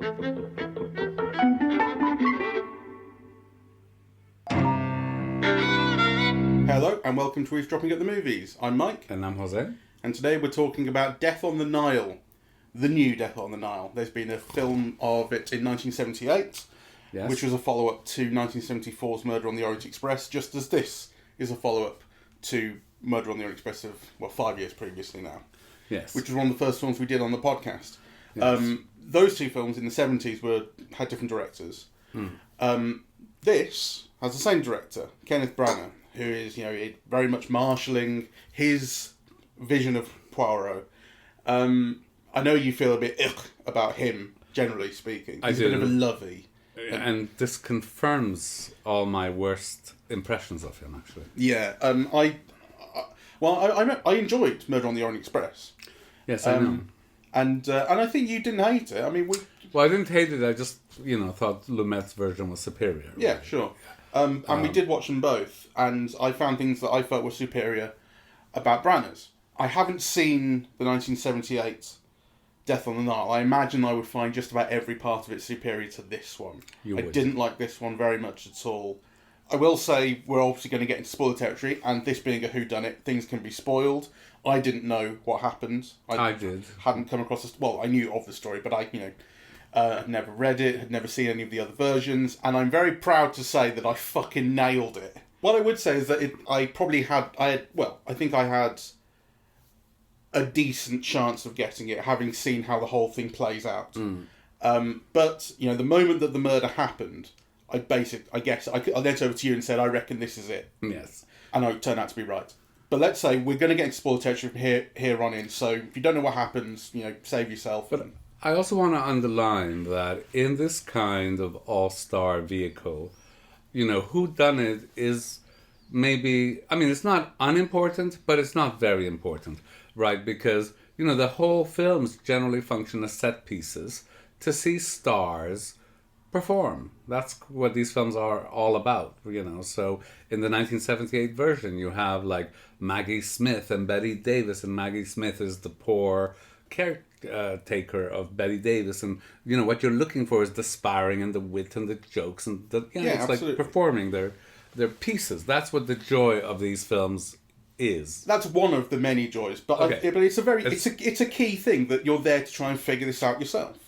Hello and welcome to Eavesdropping at the Movies. I'm Mike. And I'm Jose. And today we're talking about Death on the Nile. The new Death on the Nile. There's been a film of it in 1978, Yes. which was a follow-up to 1974's Murder on the Orient Express, just as this is a follow-up to Murder on the Orient Express of, 5 years previously now. Yes. Which was one of the first films we did on the podcast. Yes. Those two films in the 70s had different directors. This has the same director, Kenneth Branagh, who is, very much marshalling his vision of Poirot. I know you feel a bit about him, generally speaking. He's a bit of a lovey. And this confirms all my worst impressions of him, actually. Yeah. I enjoyed Murder on the Orient Express. Yes, I know. And I think you didn't hate it. I mean, Well, I didn't hate it. I just, thought Lumet's version was superior. Yeah, really. Sure. And we did watch them both, and I found things that I felt were superior about Branagh's. I haven't seen the 1978 Death on the Nile. I imagine I would find just about every part of it superior to this one. I didn't like this one very much at all. I will say we're obviously going to get into spoiler territory, and this being a whodunit, things can be spoiled. I didn't know what happened. I did. Hadn't come across this. Well, I knew of the story, but I had never read it, had never seen any of the other versions, and I'm very proud to say that I fucking nailed it. What I would say is that I think I had a decent chance of getting it, having seen how the whole thing plays out. But, the moment that the murder happened, I leant over to you and said, I reckon this is it. Yes. And I turned out to be right. But let's say we're going to get into spoiler territory from here on in, so if you don't know what happens, save yourself. But I also want to underline that in this kind of all-star vehicle, whodunit is maybe, it's not unimportant, but it's not very important, right? Because, the whole films generally function as set pieces to see stars perform. That's what these films are all about, So in the 1978 version, you have like Maggie Smith and Bette Davis, and Maggie Smith is the poor caretaker of Bette Davis, and what you're looking for is the sparring and the wit and the jokes and it's absolutely. like performing their pieces. That's what the joy of these films is. That's one of the many joys, but okay. But it's a key thing that you're there to try and figure this out yourself.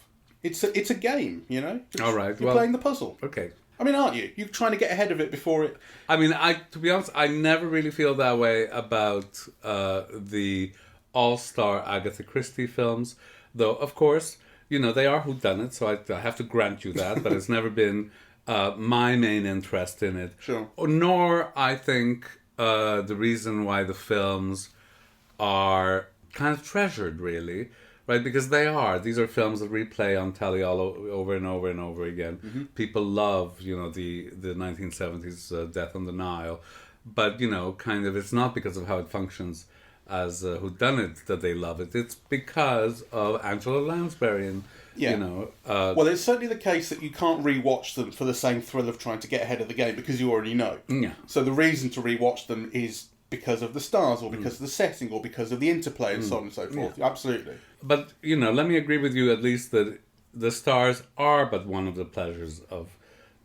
It's a game, All right, you're playing the puzzle. Okay. I mean, aren't you? You're trying to get ahead of it before it. I mean, to be honest, I never really feel that way about the all-star Agatha Christie films, though of course they are whodunit, so I have to grant you that, but it's never been my main interest in it. Sure. Nor I think the reason why the films are kind of treasured, really, right? Because these are films that replay on telly all over and over and over again. Mm-hmm. People love the 1970s Death on the Nile, but kind of it's not because of how it functions as whodunit that they love it. It's because of Angela Lansbury and, well, it's certainly the case that you can't rewatch them for the same thrill of trying to get ahead of the game because you already know. Yeah. So the reason to rewatch them is because of the stars or because of the setting or because of the interplay and so on and so forth. Yeah. Absolutely. But, let me agree with you at least that the stars are but one of the pleasures of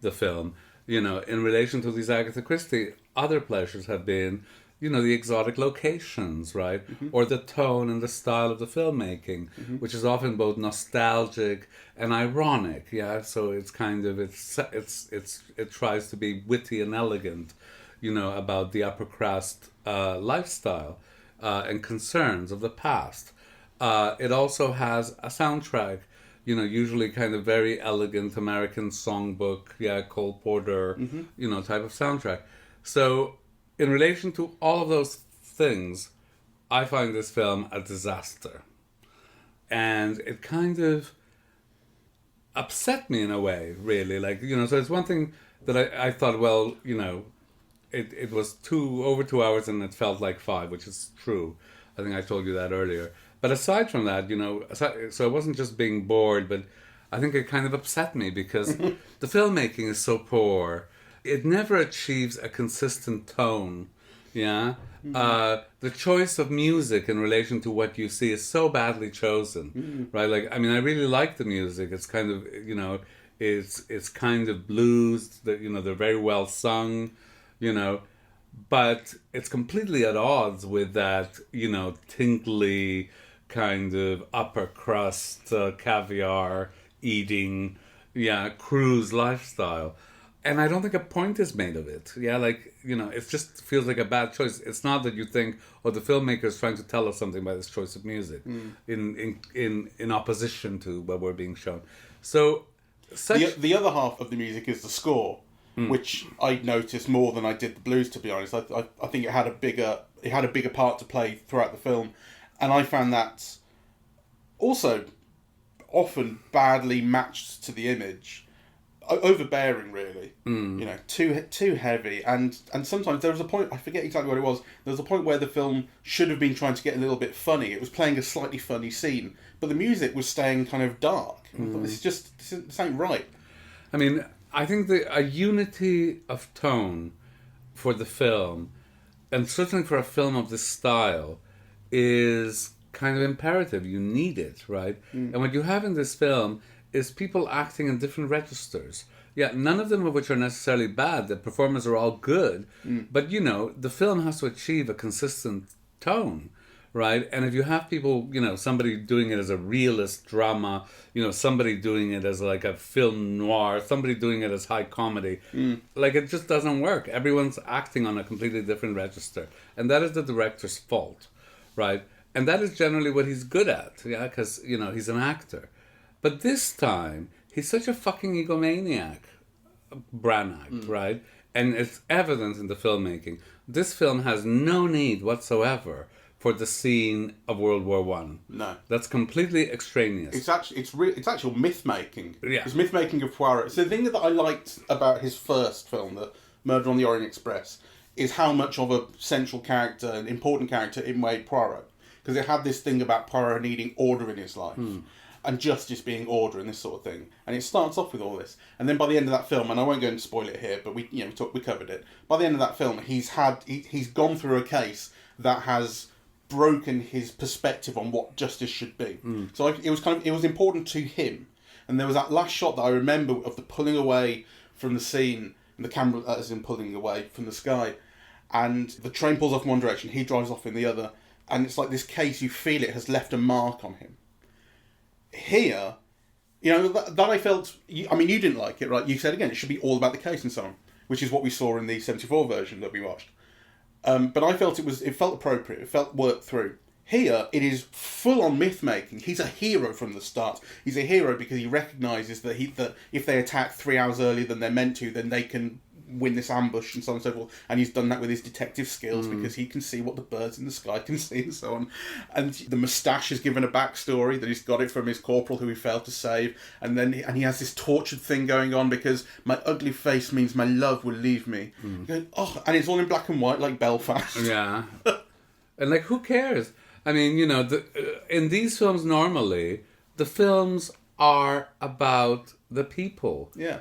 the film. In relation to these Agatha Christie, other pleasures have been the exotic locations, right? Mm-hmm. Or the tone and the style of the filmmaking, mm-hmm. which is often both nostalgic and ironic. Yeah, so it's kind of it tries to be witty and elegant, about the upper crust lifestyle and concerns of the past. It also has a soundtrack, usually kind of very elegant American songbook, Cole Porter, mm-hmm. Type of soundtrack. So in relation to all of those things, I find this film a disaster. And it kind of upset me in a way, really. Like, so it's one thing that I thought, well, it was over 2 hours and it felt like 5, which is true. I think I told you that earlier. But aside from that, so I wasn't just being bored, but I think it kind of upset me because the filmmaking is so poor. It never achieves a consistent tone Yeah. The choice of music in relation to what you see is so badly chosen, right? Like, I mean, I really like the music. It's kind of, it's kind of blues. That they're very well sung, but it's completely at odds with that, tinkly kind of upper crust caviar eating, cruise lifestyle. And I don't think a point is made of it. Yeah, like, it just feels like a bad choice. It's not that you think, the filmmaker is trying to tell us something by this choice of music in opposition to what we're being shown. So, the other half of the music is the score, which I noticed more than I did the blues, to be honest. I think it had a bigger part to play throughout the film, and I found that also often badly matched to the image. Overbearing, really. Too heavy, and sometimes there was a point, I forget exactly what it was, there was a point where the film should have been trying to get a little bit funny. It was playing a slightly funny scene, but the music was staying kind of dark. I thought, this ain't right. I mean, I think a unity of tone for the film, and certainly for a film of this style, is kind of imperative. You need it, right? And what you have in this film is people acting in different registers. Yeah, none of them of which are necessarily bad. The performers are all good. But, the film has to achieve a consistent tone, right? And if you have people, somebody doing it as a realist drama, somebody doing it as like a film noir, somebody doing it as high comedy, like it just doesn't work. Everyone's acting on a completely different register. And that is the director's fault, right? And that is generally what he's good at, yeah, because, he's an actor. But this time, he's such a fucking egomaniac, Branagh, right? And it's evident in the filmmaking. This film has no need whatsoever for the scene of World War One. No. That's completely extraneous. It's actual myth-making. Yeah. It's myth-making of Poirot. So the thing that I liked about his first film, The Murder on the Orient Express, is how much of a central character, an important character, it made Poirot. Because it had this thing about Poirot needing order in his life. And justice being order and this sort of thing. And it starts off with all this. And then by the end of that film, and I won't go and spoil it here, but we covered it. By the end of that film, he's gone through a case that has broken his perspective on what justice should be. So it was important to him. And there was that last shot that I remember of the pulling away from the scene, and the camera as in pulling away from the sky. And the train pulls off in one direction, he drives off in the other. And it's like this case, you feel it has left a mark on him. Here, that I felt, I mean, you didn't like it, right? You said again, it should be all about the case and so on, which is what we saw in the 74 version that we watched. But I felt it felt appropriate, it felt worked through. Here, it is full-on myth-making. He's a hero from the start. He's a hero because he recognises that if they attack 3 hours earlier than they're meant to, then they can win this ambush and so on and so forth. And he's done that with his detective skills because he can see what the birds in the sky can see and so on. And the moustache is given a backstory that he's got it from his corporal who he failed to save. And then he has this tortured thing going on because my ugly face means my love will leave me. Going, and it's all in black and white like Belfast. Yeah. And like, who cares? I mean, in these films normally, the films are about the people. Yeah.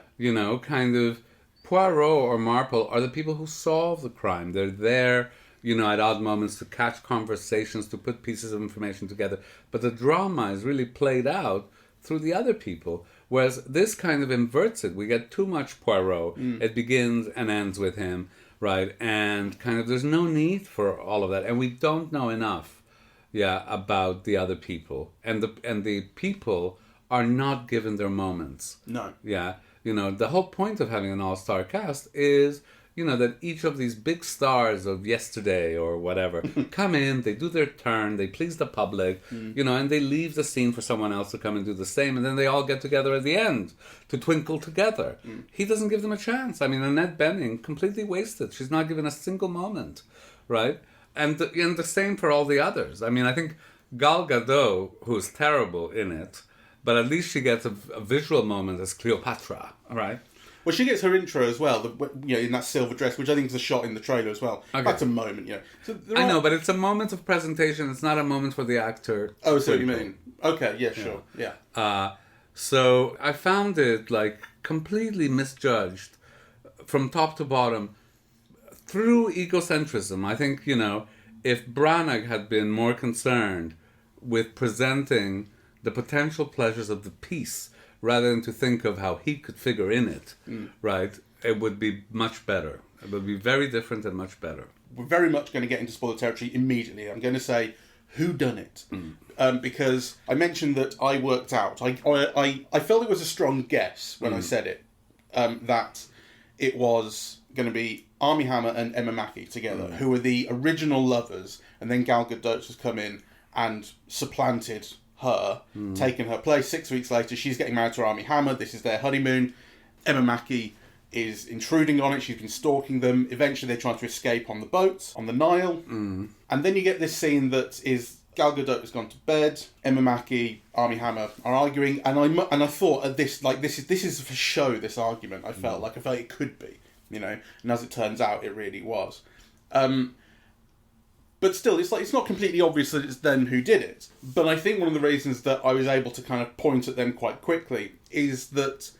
Kind of Poirot or Marple are the people who solve the crime. They're there, at odd moments to catch conversations, to put pieces of information together. But the drama is really played out through the other people. Whereas this kind of inverts it. We get too much Poirot. It begins and ends with him, right? And kind of there's no need for all of that. And we don't know enough, about the other people. And the people are not given their moments. No. Yeah. The whole point of having an all-star cast is, that each of these big stars of yesterday or whatever come in, they do their turn, they please the public, and they leave the scene for someone else to come and do the same, and then they all get together at the end to twinkle together. He doesn't give them a chance. I mean, Annette Bening, completely wasted. She's not given a single moment, right? And the same for all the others. I mean, I think Gal Gadot, who's terrible in it, but at least she gets a visual moment as Cleopatra, right? Well, she gets her intro as well, in that silver dress, which I think is a shot in the trailer as well. Okay. That's a moment, So I know, but it's a moment of presentation. It's not a moment for the actor. Oh, so you mean? Okay, yeah, sure, yeah. So I found it, completely misjudged from top to bottom through egocentrism. I think, if Branagh had been more concerned with presenting the potential pleasures of the piece rather than to think of how he could figure in it, right, it would be much better. It would be very different and much better. We're very much going to get into spoiler territory immediately. I'm going to say who done it, because I mentioned that I worked out. I felt it was a strong guess when I said it, that it was going to be Armie Hammer and Emma Mackey together, who were the original lovers, and then Gal Gadot has come in and supplanted her, taken her place. 6 weeks later, she's getting married to Armie Hammer. This is their honeymoon. Emma Mackey is intruding on it. She's been stalking them. Eventually, they try to escape on the boat, on the Nile. And then you get this scene that is Gal Gadot has gone to bed. Emma Mackey, Armie Hammer are arguing. And I thought at this, like, this is for show, this argument. I felt it could be, And as it turns out, it really was. But still, it's not completely obvious that it's them who did it. But I think one of the reasons that I was able to kind of point at them quite quickly is that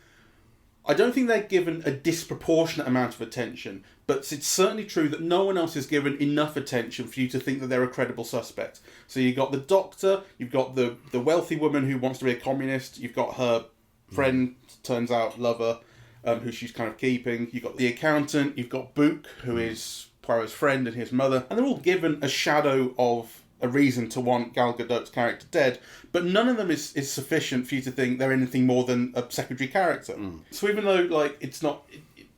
I don't think they're given a disproportionate amount of attention, but it's certainly true that no one else is given enough attention for you to think that they're a credible suspect. So you've got the doctor, you've got the wealthy woman who wants to be a communist, you've got her friend, turns out lover, who she's kind of keeping, you've got the accountant, you've got Book, who is Poirot's friend and his mother, and they're all given a shadow of a reason to want Gal Gadot's character dead, but none of them is sufficient for you to think they're anything more than a secondary character. So even though, like, it's not,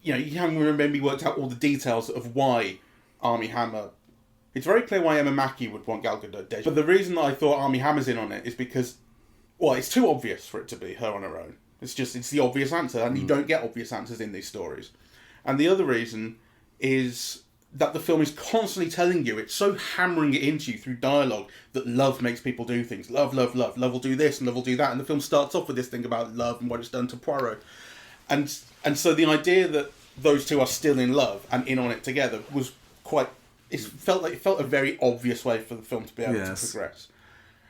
you haven't maybe worked out all the details of why Armie Hammer, it's very clear why Emma Mackey would want Gal Gadot dead, but the reason that I thought Armie Hammer's in on it is because, well, it's too obvious for it to be her on her own. It's the obvious answer, and you don't get obvious answers in these stories. And the other reason is that the film is constantly telling you, it's so hammering it into you through dialogue, that love makes people do things. Love, love, love. Love will do this and love will do that. And the film starts off with this thing about love and what it's done to Poirot. And so the idea that those two are still in love and in on it together was quite... It felt a very obvious way for the film to be able to progress.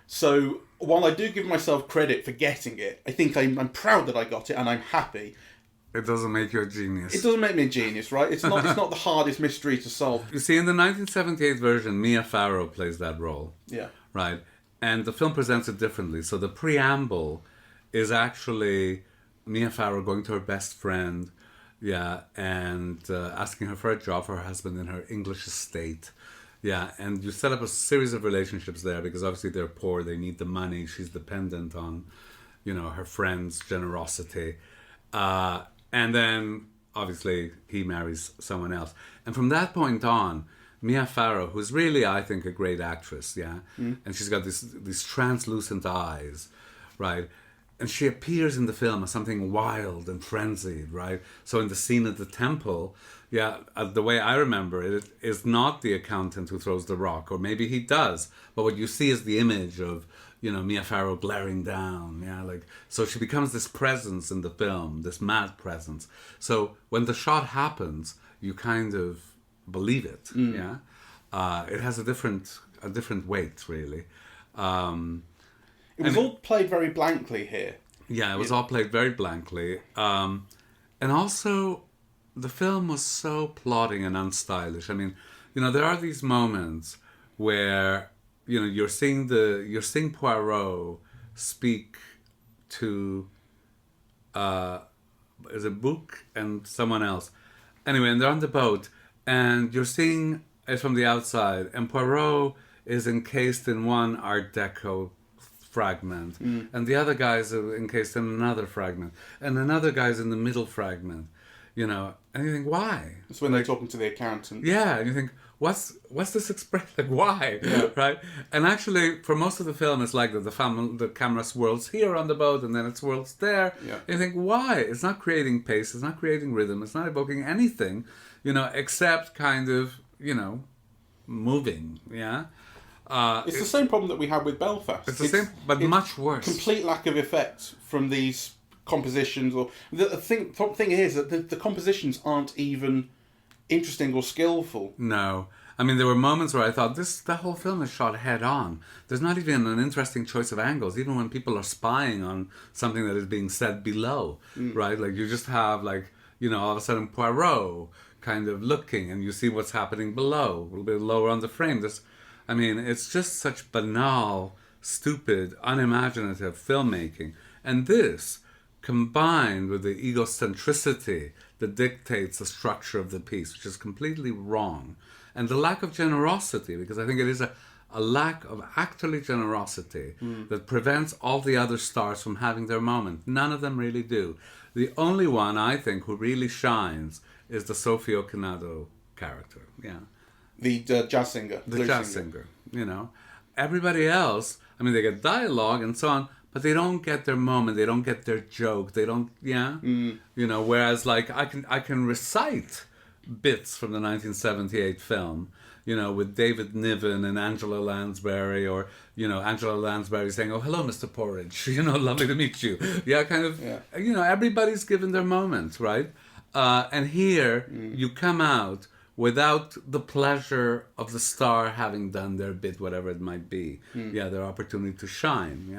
So while I do give myself credit for getting it, I think I'm proud that I got it and I'm happy. It doesn't make you a genius. It doesn't make me a genius, right? It's not the hardest mystery to solve. You see, in the 1978 version, Mia Farrow plays that role. Yeah. Right? And the film presents it differently. So the preamble is actually Mia Farrow going to her best friend, and asking her for a job for her husband in her English estate. Yeah, and you set up a series of relationships there because obviously they're poor, they need the money, she's dependent on, her friend's generosity. And then, obviously, he marries someone else. And from that point on, Mia Farrow, who's really, I think, a great actress, and she's got these translucent eyes, right? And she appears in the film as something wild and frenzied, right? So in the scene at the temple, the way I remember it, is not the accountant who throws the rock, or maybe he does, but what you see is the image of, Mia Farrow glaring down, so she becomes this presence in the film, this mad presence. So when the shot happens, you kind of believe it, It has a different weight, really. It was all played very blankly here. Yeah, it was all played very blankly. And also, the film was so plodding and unstylish. I mean, there are these moments where, you're seeing Poirot speak to, is it Book and someone else? Anyway, and they're on the boat, and you're seeing it from the outside, and Poirot is encased in one Art Deco fragment, and the other guy's encased in another fragment, and another guy's in the middle fragment, and you think, why? It's when they're talking to the accountant. Yeah, and you think, what's this expression? Like, why? Yeah. Right? And actually, for most of the film, it's like that the camera swirls here on the boat, and then it swirls there. Yeah. And you think, why? It's not creating pace, it's not creating rhythm, it's not evoking anything, except kind of, moving, It's the same problem that we had with Belfast. It's the same, but much worse. Complete lack of effect from these compositions. Or the thing is that the compositions aren't even interesting or skillful. No. I mean, there were moments where I thought, that whole film is shot head on. There's not even an interesting choice of angles, even when people are spying on something that is being said below, right? Like, you just have, all of a sudden Poirot, kind of looking, and you see what's happening below, a little bit lower on the frame. It's just such banal, stupid, unimaginative filmmaking. And this, combined with the egocentricity that dictates the structure of the piece, which is completely wrong, and the lack of generosity, because I think it is a lack of actorly generosity that prevents all the other stars from having their moment. None of them really do. The only one, I think, who really shines is the Sophie Okonedo character. Yeah. The jazz singer. The jazz singer, Everybody else, they get dialogue and so on, but they don't get their moment, they don't get their joke, they don't, whereas like I can recite bits from the 1978 film, with David Niven and Angela Lansbury, or, Angela Lansbury saying, "Oh, hello, Mr. Porridge, lovely to meet you." Everybody's given their moment, right? And here you come out without the pleasure of the star having done their bit, whatever it might be. Their opportunity to shine,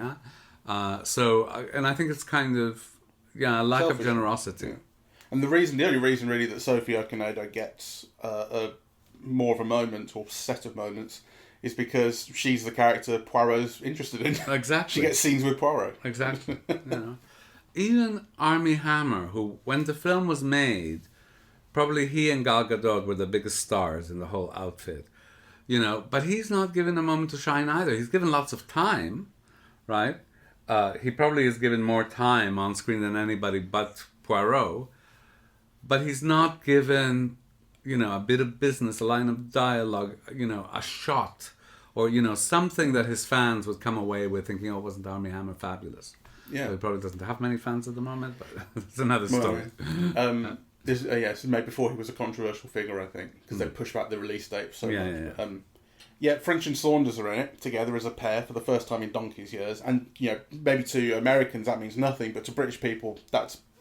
and I think it's kind of, a lack of generosity. Yeah. And the only reason really that Sophie Okonedo gets more of a moment, or set of moments, is because she's the character Poirot's interested in. Exactly. She gets scenes with Poirot. Exactly. Even Armie Hammer, who, when the film was made, probably he and Gal Gadot were the biggest stars in the whole outfit, but he's not given a moment to shine either. He's given lots of time, right? He probably is given more time on screen than anybody but Poirot, but he's not given, a bit of business, a line of dialogue, a shot, or, something that his fans would come away with thinking, "Oh, wasn't Armie Hammer fabulous?" Yeah. So he probably doesn't have many fans at the moment, but it's another story. This is made before he was a controversial figure, I think, because they pushed back the release date so much. French and Saunders are in it together as a pair for the first time in donkey's years, and maybe to Americans that means nothing, but to British people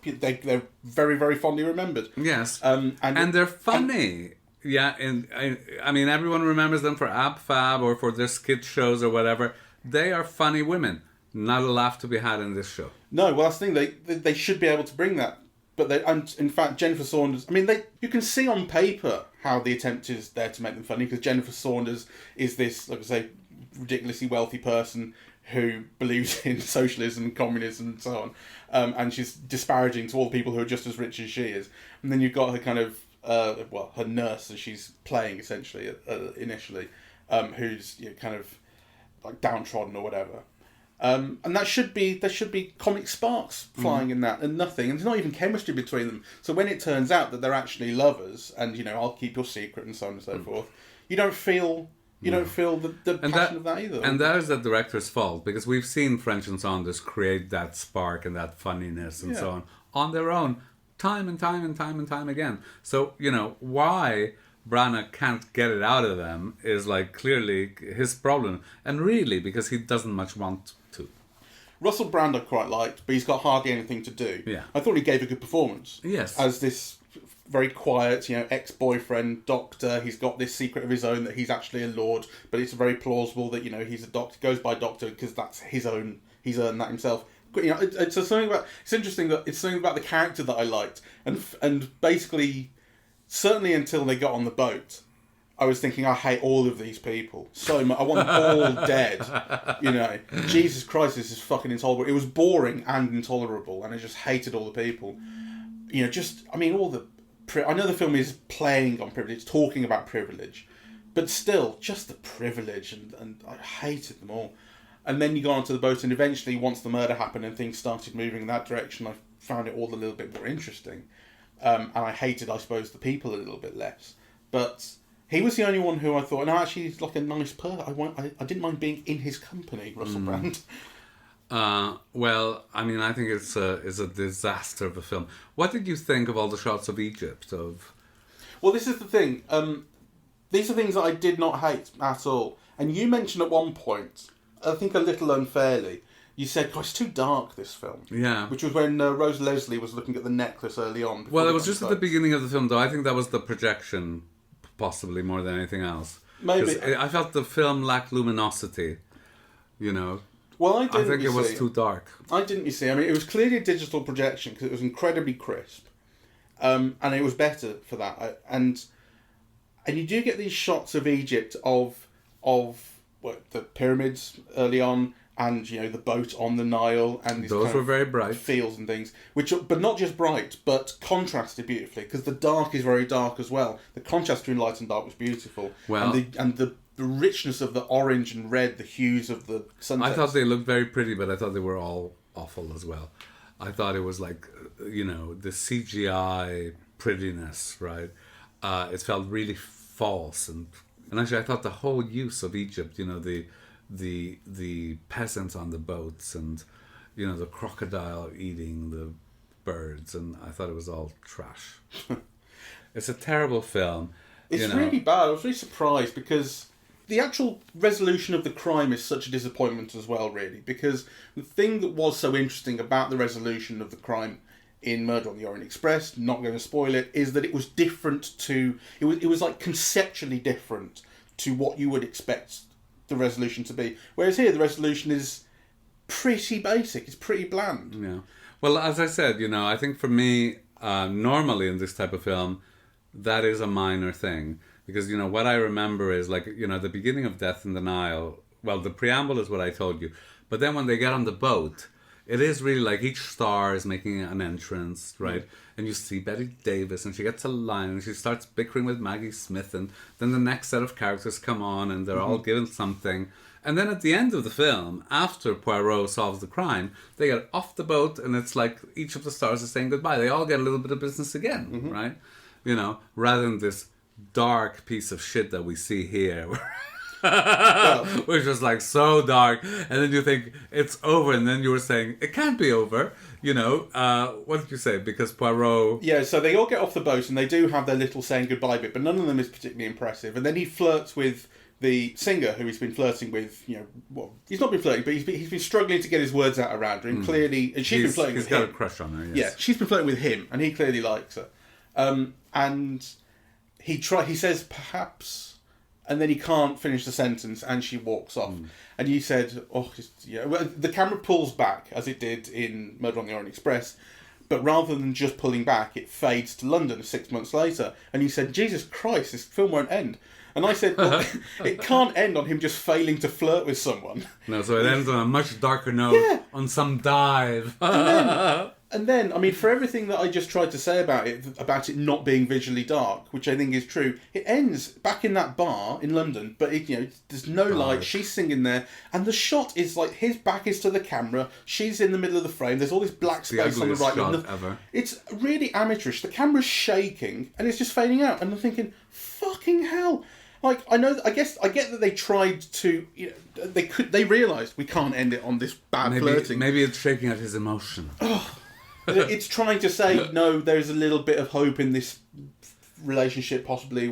they're very, very fondly remembered. Yes, and they're funny. Everyone remembers them for Ab Fab or for their skit shows or whatever. They are funny women. Not a laugh to be had in this show. No, well, that's the thing. They should be able to bring that. But and in fact, Jennifer Saunders, you can see on paper how the attempt is there to make them funny, because Jennifer Saunders is this, like I say, ridiculously wealthy person who believes in socialism and communism and so on. And she's disparaging to all the people who are just as rich as she is. And then you've got her kind of, her nurse, as she's playing essentially initially, who's kind of like downtrodden or whatever. And there should be comic sparks flying in that, and nothing, and there's not even chemistry between them. So when it turns out that they're actually lovers, and I'll keep your secret and so on and so forth, you don't feel the passion of that either. And that is the director's fault, because we've seen French and Saunders create that spark and that funniness and so on their own, time and time again. So why Branagh can't get it out of them is like clearly his problem, and really because he doesn't much want to. Russell Brand I quite liked, but he's got hardly anything to do. Yeah. I thought he gave a good performance. Yes. As this very quiet, ex-boyfriend doctor. He's got this secret of his own that he's actually a lord, but it's very plausible that he's a doctor, goes by doctor because that's his own. He's earned that himself. It's something about. It's interesting that it's something about the character that I liked, and basically, certainly until they got on the boat, I was thinking, I hate all of these people so much. I want them all dead. Jesus Christ, this is fucking intolerable. It was boring and intolerable, and I just hated all the people. All the. I know the film is playing on privilege, talking about privilege, but still, just the privilege, and I hated them all. And then you go onto the boat, and eventually, once the murder happened and things started moving in that direction, I found it all a little bit more interesting. And I hated, I suppose, the people a little bit less. But he was the only one who I thought, no, actually, he's like a nice person. I didn't mind being in his company, Russell Brand. I think it's a disaster of a film. What did you think of all the shots of Egypt? Well, this is the thing. These are things that I did not hate at all. And you mentioned at one point, I think a little unfairly, you said, "God, it's too dark, this film." Yeah. Which was when Rose Leslie was looking at the necklace early on. Well, it was just at the beginning of the film, though. I think that was the projection, possibly, more than anything else. Maybe. I felt the film lacked luminosity, Well, I think it was too dark. I didn't, you see. It was clearly a digital projection because it was incredibly crisp. And it was better for that. And you do get these shots of Egypt of the pyramids early on, and the boat on the Nile, and these Those were very bright fields and things, but not just bright, but contrasted beautifully, because the dark is very dark as well. The contrast between light and dark was beautiful. Well, and the richness of the orange and red, the hues of the sunset. I thought they looked very pretty, but I thought they were all awful as well. I thought it was like, the CGI prettiness, right? It felt really false, and actually I thought the whole use of Egypt, the peasants on the boats, and the crocodile eating the birds, and I thought it was all trash. It's a terrible film. It's really bad. I was really surprised, because the actual resolution of the crime is such a disappointment as well, really, because the thing that was so interesting about the resolution of the crime in Murder on the Orient Express, not going to spoil it, is that it was different to... It was like conceptually different to what you would expect the resolution to be. Whereas here, the resolution is pretty basic. It's pretty bland. Yeah. Well, as I said, I think for me, normally in this type of film, that is a minor thing. Because, what I remember is, like, the beginning of Death in the Nile, well, the preamble is what I told you. But then when they get on the boat... It is really like each star is making an entrance, right? And you see Betty Davis, and she gets a line, and she starts bickering with Maggie Smith, and then the next set of characters come on, and they're all given something. And then at the end of the film, after Poirot solves the crime, they get off the boat, and it's like each of the stars is saying goodbye. They all get a little bit of business again, right? Rather than this dark piece of shit that we see here. Which was like so dark, and then you think it's over, and then you were saying it can't be over. What did you say? Because Poirot. Yeah, so they all get off the boat, and they do have their little saying goodbye bit, but none of them is particularly impressive. And then he flirts with the singer who he's been flirting with. He's not been flirting, but he's been struggling to get his words out around her, and clearly, and she's been flirting with him. He's got a crush on her. Yes. Yeah, she's been flirting with him, and he clearly likes her. And he says perhaps. And then he can't finish the sentence, and she walks off. And you said, well, the camera pulls back, as it did in Murder on the Orient Express, but rather than just pulling back, it fades to London 6 months later. And you said, Jesus Christ, this film won't end. And I said, well, it can't end on him just failing to flirt with someone. No, so it ends on a much darker note, on some dive. And then, I mean, for everything that I just tried to say about it not being visually dark, which I think is true, it ends back in that bar in London, but there's no light, she's singing there, and the shot is like, his back is to the camera, she's in the middle of the frame, there's all this black space on the right. Shot ever. It's really amateurish, the camera's shaking, and it's just fading out, and I'm thinking, fucking hell. Like, I get that they tried to, they realised we can't end it on this bad flirting. Maybe it's shaking out his emotion. It's trying to say, no, there's a little bit of hope in this relationship, possibly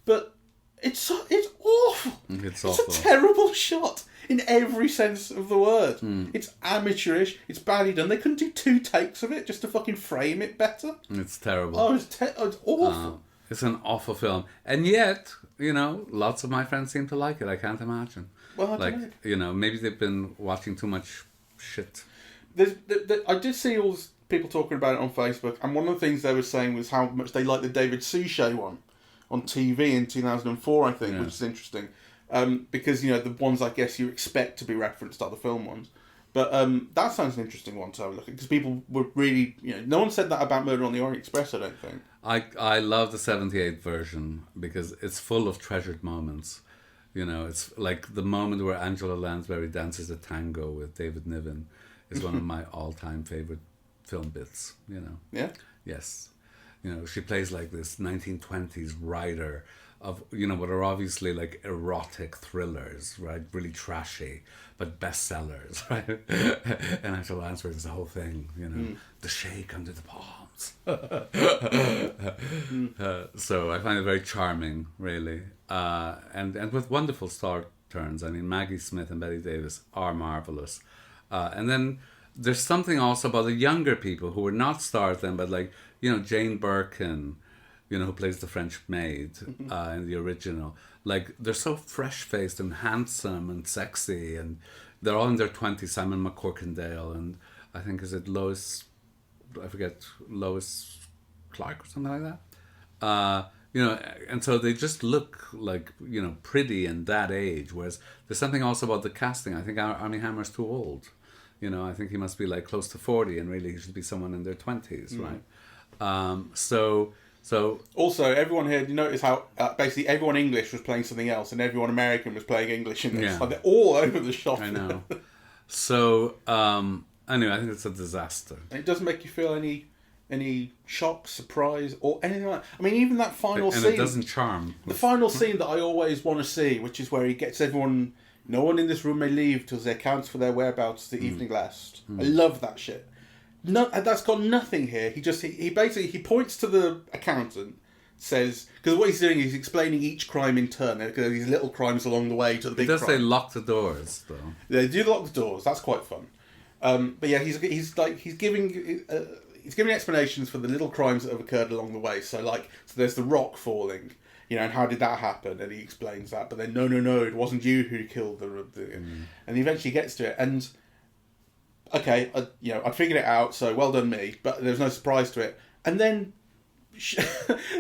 but it's awful. It's a terrible shot in every sense of the word. It's amateurish. It's badly done. They couldn't do 2 takes of it just to fucking frame it better. It's terrible. Oh, it's awful. It's an awful film, and yet, lots of my friends seem to like it. I can't imagine. Well, I don't know. Maybe they've been watching too much shit. I did see all these people talking about it on Facebook, and one of the things they were saying was how much they liked the David Suchet one on TV in 2004, I think, which is interesting. Because, the ones I guess you expect to be referenced are the film ones. But that sounds an interesting one to have a look at, because people were really, no one said that about Murder on the Orient Express, I don't think. I love the 78 version because it's full of treasured moments. It's like the moment where Angela Lansbury dances a tango with David Niven is one of my all-time favourite film bits, Yeah? Yes. She plays like this 1920s writer of, what are obviously like erotic thrillers, right? Really trashy, but bestsellers, right? And Angela Lansbury is the whole thing, the shake under the palms. So I find it very charming, really. And with wonderful star turns. I mean, Maggie Smith and Betty Davis are marvellous. And then there's something also about the younger people who were not stars then, but like, Jane Birkin, who plays the French maid in the original. Like, they're so fresh-faced and handsome and sexy, and they're all in their 20s. Simon McCorkindale, and I think, is it Lois Clark or something like that. And so they just look like, pretty in that age. Whereas there's something also about the casting. I think Armie Hammer's too old. I think he must be like close to 40, and really he should be someone in their 20s, right? So also, everyone here, you notice how basically everyone English was playing something else, and everyone American was playing English in this. Yeah. Like they're all over the shop. I know. So anyway, I think it's a disaster. And it doesn't make you feel any shock, surprise, or anything like that. I mean, even that final scene. And it doesn't charm. The final scene that I always want to see, which is where he gets everyone. No one in this room may leave till there accounts for their whereabouts the evening last. I love that shit. No, that's got nothing here. He basically points to the accountant, says, because what he's doing is he's explaining each crime in turn. There are these little crimes along the way to the big crime. He does say lock the doors, though. They do lock the doors. That's quite fun. But yeah, he's giving explanations for the little crimes that have occurred along the way. So there's the rock falling, and how did that happen? And he explains that. But then no, it wasn't you who killed the and he eventually gets to it. And okay, I figured it out. So well done me. But there's no surprise to it. And then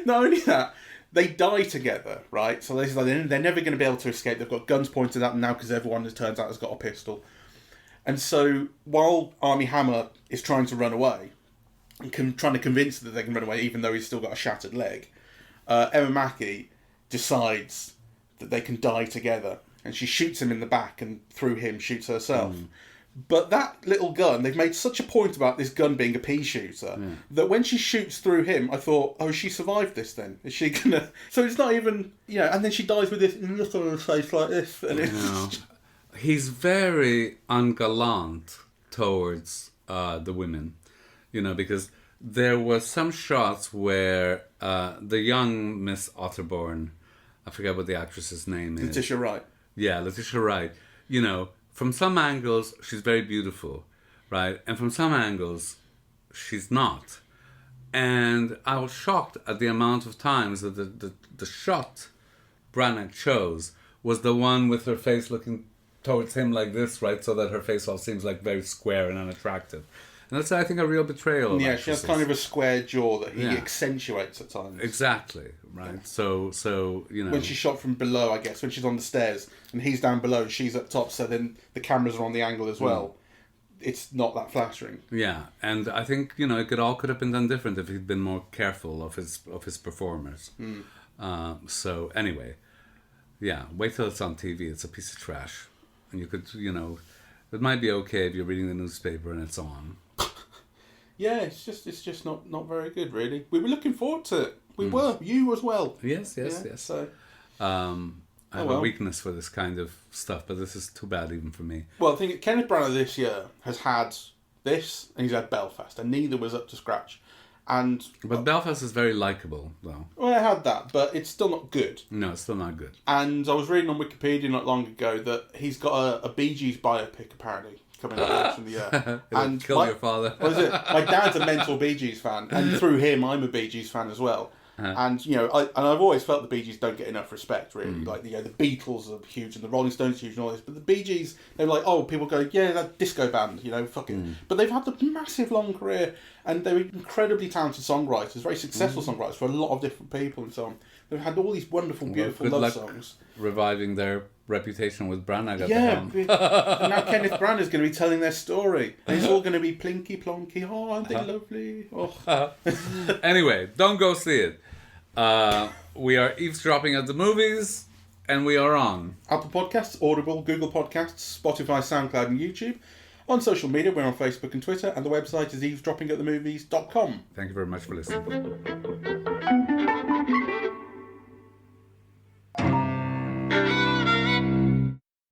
not only that, they die together, right? So they're never going to be able to escape. They've got guns pointed at them now because everyone, it turns out, has got a pistol. And so while Armie Hammer is trying to run away, trying to convince them that they can run away, even though he's still got a shattered leg, Emma Mackey decides that they can die together, and she shoots him in the back, and through him shoots herself. But that little gun, they've made such a point about this gun being a pea shooter, that when she shoots through him, I thought, oh, she survived this then? Is she gonna... So it's not even... and then she dies with this look on her face like this. And it's... He's very ungallant towards the women, because there were some shots where the young Miss Otterborn, I forget what the actress's name is. Letitia Wright. Yeah, Letitia Wright. From some angles, she's very beautiful, right? And from some angles, she's not. And I was shocked at the amount of times that the shot Branagh chose was the one with her face looking towards him like this, right? So that her face all seems like very square and unattractive. And that's, I think, a real betrayal. Yeah, she has kind of a square jaw that he accentuates at times. Exactly, right? So when she's shot from below, I guess, when she's on the stairs and he's down below, she's up top, so then the cameras are on the angle as well. It's not that flattering. Yeah, and I think, it could have been done different if he'd been more careful of his performers. So anyway, yeah, wait till it's on TV. It's a piece of trash. And you could, it might be okay if you're reading the newspaper and it's on. Yeah, it's just not very good, really. We were looking forward to it. We were, you as well. Yes. So, I have a weakness for this kind of stuff, but this is too bad even for me. Well, I think Kenneth Branagh this year has had this, and he's had Belfast, and neither was up to scratch. But Belfast is very likeable, though. Well, I had that, but it's still not good. No, it's still not good. And I was reading on Wikipedia not long ago that he's got a Bee Gees biopic, apparently, coming out later in the year. And kill your father. What is it? My dad's a mental Bee Gees fan, and through him, I'm a Bee Gees fan as well. And I've always felt the Bee Gees don't get enough respect, really. Like the Beatles are huge and the Rolling Stones are huge and all this, but the Bee Gees, they're like, oh, people go, yeah, that disco band, fuck it. But they've had a massive long career, and they were incredibly talented songwriters, very successful songwriters for a lot of different people and so on. They've had all these wonderful, beautiful love songs. Reviving their reputation with Branagh. And now Kenneth Branagh is going to be telling their story, and it's all going to be plinky plonky. Oh, aren't they lovely? Oh. Anyway, don't go see it. We are eavesdropping at the movies, and we are on Apple Podcasts, Audible, Google Podcasts, Spotify, SoundCloud, and YouTube. On social media, we're on Facebook and Twitter, and the website is eavesdroppingatthemovies.com. Thank you very much for listening.